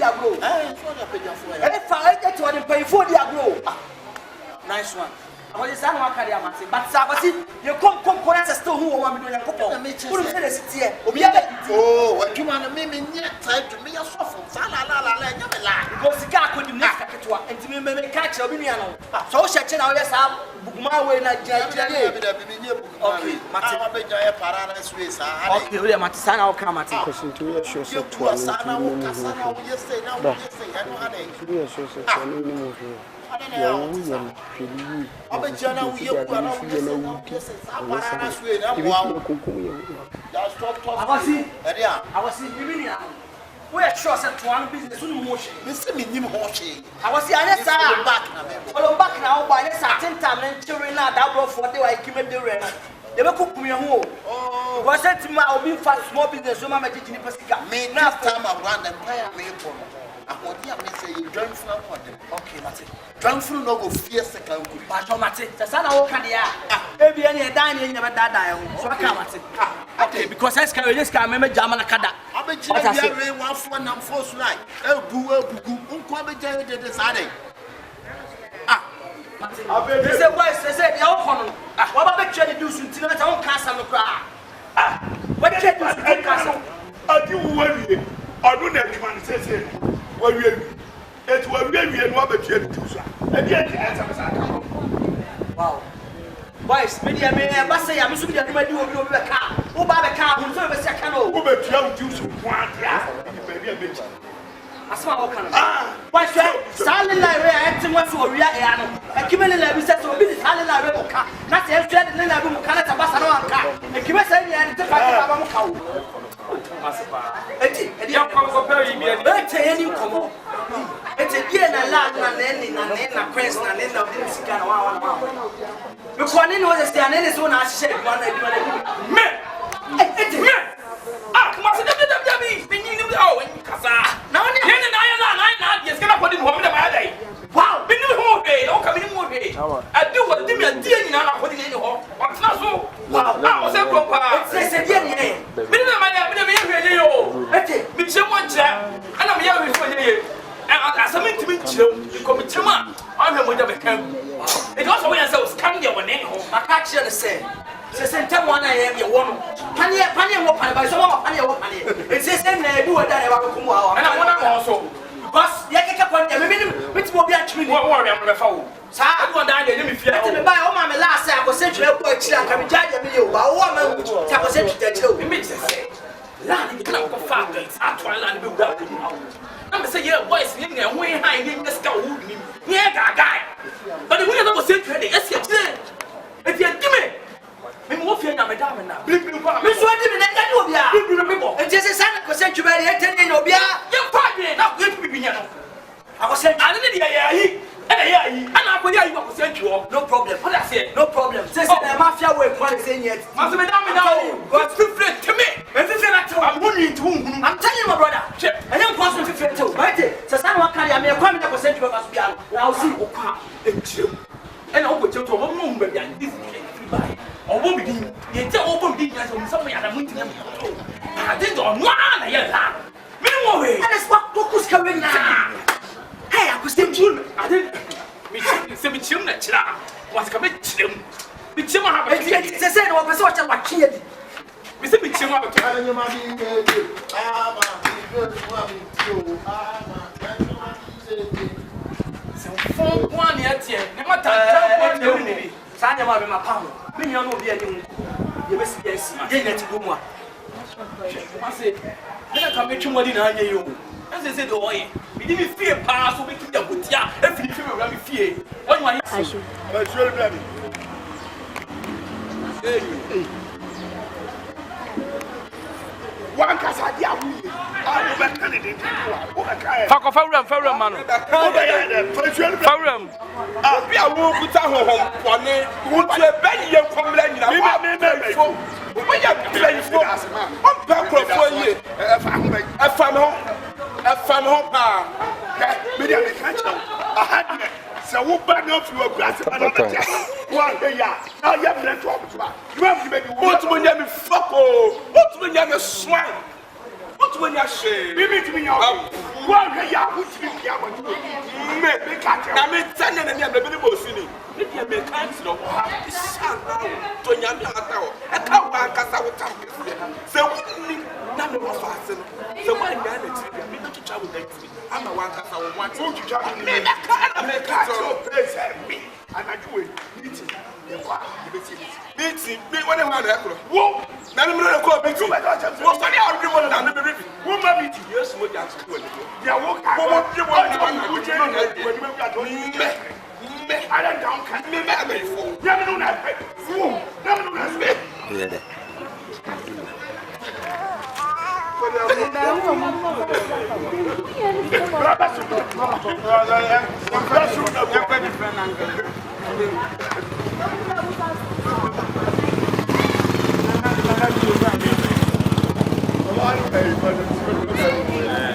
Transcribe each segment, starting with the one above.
dia bro. So na penya for ya. If I get to the pay for dia bro. Nice one. I was saying one carry amati, but Sabasi, you come connect still who want me to couple. Who say the city? Oh, what you want me time to me a soft la because the car could not catch one and to me catch a million. So shut out yes, my way na okay, okay, we are Matisana or Kamati. Question to your show so to us. We are sure that one business soon motion. Mr. Minim Hoshi. I was here, yes, back now by a certain time and children now that brought for the way I came at the rent. They will cook me a home. Oh, was that to my own fast small business? So, my teaching Pacifica. May not time around the prayer maple. I want to say you drunk from one. Okay, Matty. Drunk from no go fear second. But Matty, the son of Ocadia. Maybe any dining never died. So I can't. Okay, because I can just remember Jamanakada. I bet you one for and force like. Oh, boo, come the Saturday. They said, why? They said, the Alcohol. What about the do something that I won't cast on the crowd? What did you do to take castle? I do worry. I don't know if you say, well, it will be and what but you do, sir. And yet, wow. Boys, maybe I may say I'm assuming that you may do over the car. Who buy the car? Who serve a second? Who bet you do some one? Maybe a bitch. I smell all kind of. Why, sir? Silent Larry, acting what's for real. And Kimberly says, so be silent Larry. Not the empty and then I will connect a bus around car. And Kimberly said, and the fact that I'm a cow. Young couple very better any come. It's a year and a lot and then a press and then of this kind of one. Because one in was standing is one I said, one men. It's men. Ah, come on, oh, now I'm not just gonna put him home in my day. Wow, been in whole day, don't come in more day. I do what Dimmy and Dean now putting in the home. What's not so? Wow, now was a proper. It's a DNA. Someone chat, and I'm young before you. And I'm something to meet you. You come to man. I'm here with the camp. It also when I was coming your name. I catch you the same. Says, tell one I am your woman. Can you walk by someone? Can you walk by it? It says, I do what I have come out. And I want to also. But you can come on, which will be actually more worry on the phone. So I don't die. Let me feel it. By all my last I was sent to a boy, I can judge you. But woman, I was sent to the children. It makes sense. Land the clock of factories, actual land build up. I'm saying, yeah, boys, living and way high in the sky. Yeah, guy. But the winner was sent to the escape. If you're timid, I'm walking on my diamond now. Miss Waddy, and people. And just a son of sanctuary, attending Obia, your partner, not good to be. I was saying, I didn't and I will hear you was sent you. No problem. What I said, no problem. Since the mafia were quite saying yet. Master Madame, what's different to me? I'm willing to whom I'm telling my brother. I am possible to fit too. Right? So someone can have me a comment that was sent to us. I'll see what car and I'll put you to a woman and this buy. Or won't be you tell open business on somewhere and I'm waiting. I did on one. I mean, and it's what was coming now. Hey, I was still children. I didn't. Me children. Was coming to them. We chill have a said what was what I killed. We said we chill have a child. So, 1 year, never time. Sanya ma be ma pa ho. Me nua no obi ani mu. Ye be si yes. Ye na ti go mu a. Ma se, me na ka me twumodi na anya yo. Na se do oye. Me di me fie pa so be ki ya gotia. E fi fi me wura me fie. Onyu ani. Aishu. Ba sure bla me. Hey. One kasa dia wu. Ah, be kan de Fawram man. Fawram. Ah, bi awu kuta honhom pone. Wutu e ben ye komla nyina. Me fo. Wo ya play fo. On pa krofo ye. E fam ho pa. Me dia me kan che. Ahadne. Se wo ba no fi wo grass ba no be. Wa he ya. Na ya me to ba. You am me be wo to nya me fuck oh. What to nya me swine. to when you share. We meet me now. One day, I would be here. Me catch you. Now, me send you the baby boss in it. Me be a mechanic, no. Son, to Yami Atao. I can't work as I would tell you. So, now me was fast. So, my man, me not to travel next week. I'm a worker, I want to travel. Me, I can't make it. Me, and I do it. Meeting. Meeting. Me, what am I there? Whoa. Now, I'm going to call meeting. What's the name of the one that I'm going to be? Woman meeting. Yes, what you're doing. Yeah, what you want to do? I don't know. Can me marry for? Never know that. Never know that. Yeah.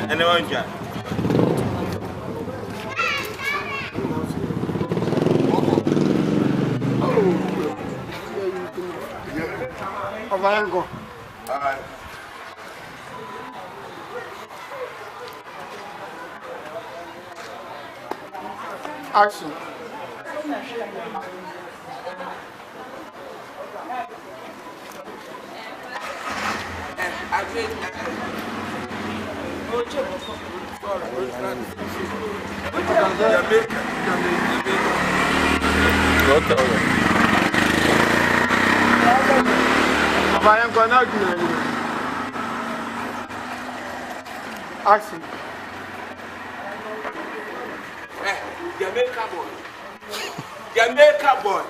Anyone can. Avango. Action. Avango now. Action. Jamaica boy.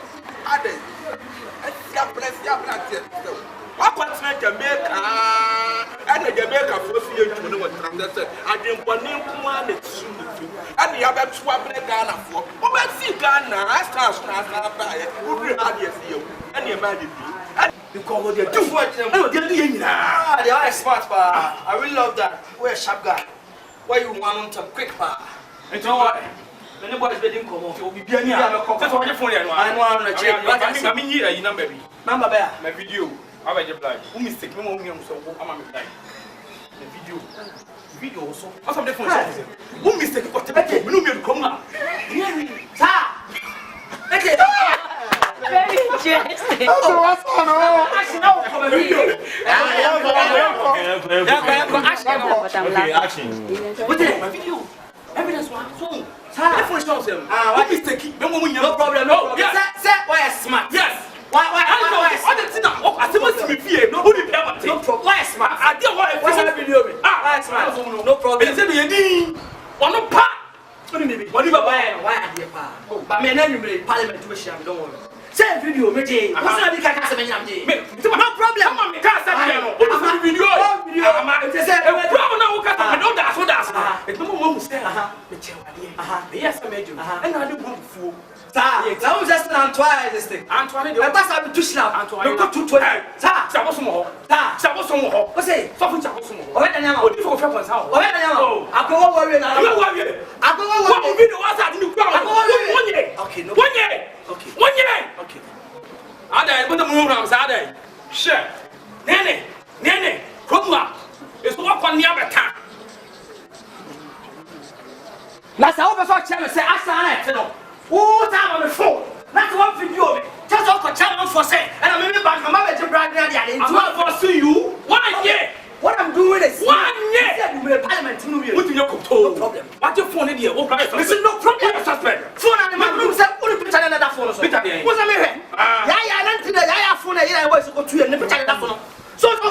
Ade. What continent Jamaica? And the Jamaica for few to what transaction. I didn't want him to and the other swap Ghana for. But see Ghana, I start by it. Who will have you? And you imagine me. You call what you're doing. They are smart, pa. I really love that. We're a sharp guy. Why you want them to quick, pa? And so what? Many boys didn't come off. You'll be being here. I'm a phone. I want to check. I mean, you number me. Number bear. My video. I will reply. Who mistake me? So I'm a reply. The video. Video also. What's the phone? Who mistake what the better? We know me to come now. Sir. Okay. Very interesting. What's on? Action now for my video. Action. What is my video? Evidence one. So. No problem. No. Yes. Sir, why smart? Yes. Why? I didn't see that. I see what's me fear. Nobody pay about it. No problem. Why smart? I didn't want to watch that video. Why smart? No problem. It's me. One no pa. What do you mean? What do you buy? Why are you pa? But me and you parliament to share. Don't worry. Say video, me Jay. What's that? You can't say me. No problem. Come on, me can't say no. What video? It is a problem now. I don't that's what that's. It's no more say. Me tell you. Yes, I made you. And I do want fool. Now just Antoine this thing. Antoine, I pass up to slap. Antoine, go to 20. Sa was more. Sa was more. What say? Something sa was more. What na o di for for how? What na o? Akowo worry na. Akowo worry. Video was at the ground. One year. Okay, no. 1 year. Okay. 1 year. Okay. Ada, but the moon ram sa ada. Sure. Nene. Kuma. It's what on the other time. That's how the fuck channel say Asana no. Oh, time on the phone. That's one video. Just all channel for say. And I'm maybe back. I'm about to brag there. I'm not for see you. 1 year. What I'm doing is 1 year. You will parliament. What do you control? No problem. What your phone idea? What price? Listen, no problem. Suspect. Phone and my room said, "What picture another phone?" What's that mean? Yeah, I don't know. Phone. Yeah, I was go to you. Never picture that phone. So no.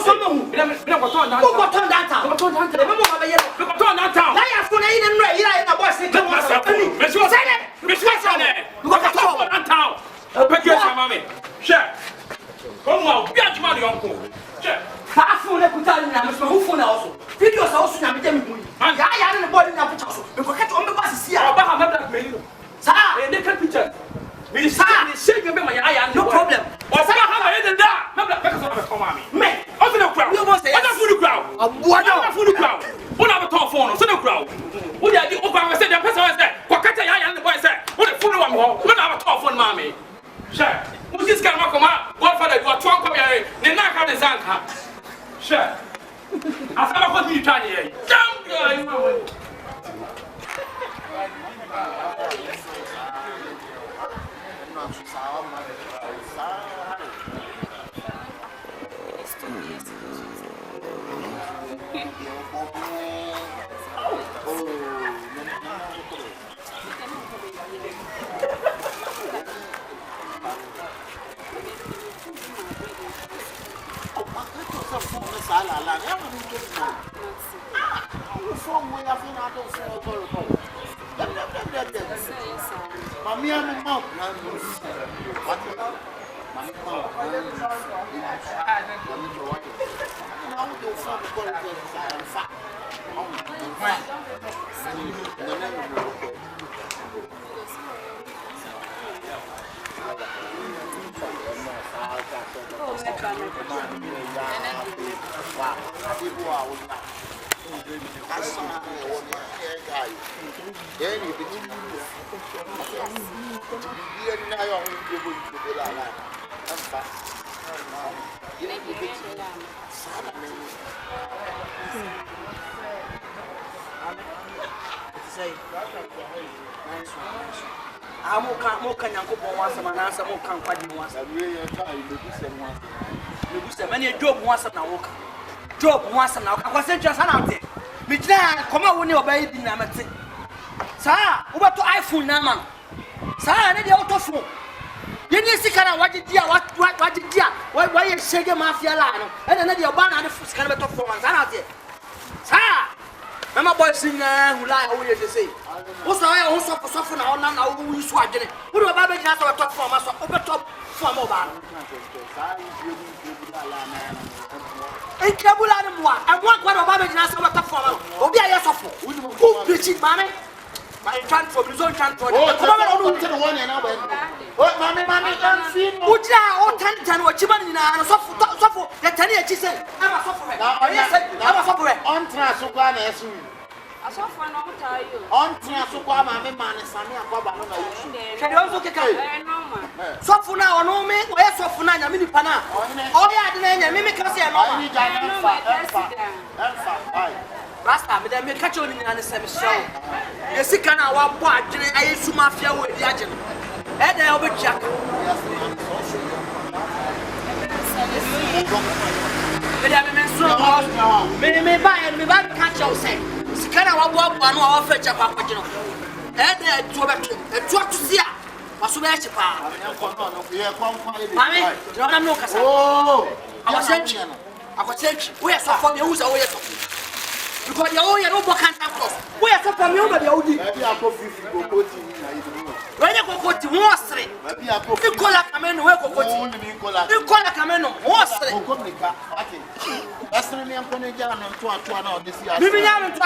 We don't go turn down. Go turn downtown. Go turn downtown. Remember what I hear? Go turn downtown. Yeah, phone. You didn't know. Yeah, I was saying. Come on, be a man, uncle. Phone, I put out in the phone also. Videos also, I'm telling you. I am the body in the picture. phone we have in our phone. Mammy, I'm a mouth. Moka Yankopon once and answer Moka once. Many job once and a walk. Job once and I was just an out there. Mijna, come out when you're baby Namati. Sir, over to iPhone Naman. Sir, I need the auto phone. You need to kind of what did you what did you why you shake your mafia line and then your banner and the first kind of performance out there. Sir, my boy singer who lie away to say. Also, I also for suffering now who you swag in it. Who do I just have a top form us over top for mobile? In Kabula, I want one of Babby Nassau top form. Oh, be a suffer. Who preaching, mammy? My transport, his own transport. Oh, to the one and over. What, mammy, don't see. Would you all 10 what you money now? Suffer, the 10 years, she said, I'm a sufferer. I'm a sufferer. On Trasukan, as you. I suffer no tell you. On Trasuka, mammy, man, and Sammy, and Baba. Can you also get a suffer now? No, me, where's suffer now? I mean, Pana. Oh, yeah, the mimic can say, I need Rasta, but then catch on in the same show. You see, can I walk what I used to mafia with the agent? And I'll be Jack. May buy and me back catch your say. Can I walk one or fetch a papa? And then to see what's the matter? Mammy, don't know. Oh, I was saying, we are so from you, so we are. Because you all know what can't cross. We are from you, but the OD. When you go to Mostri, you call a Camino, you call a Camino, Mostri. That's the name of the Maybe I'm going to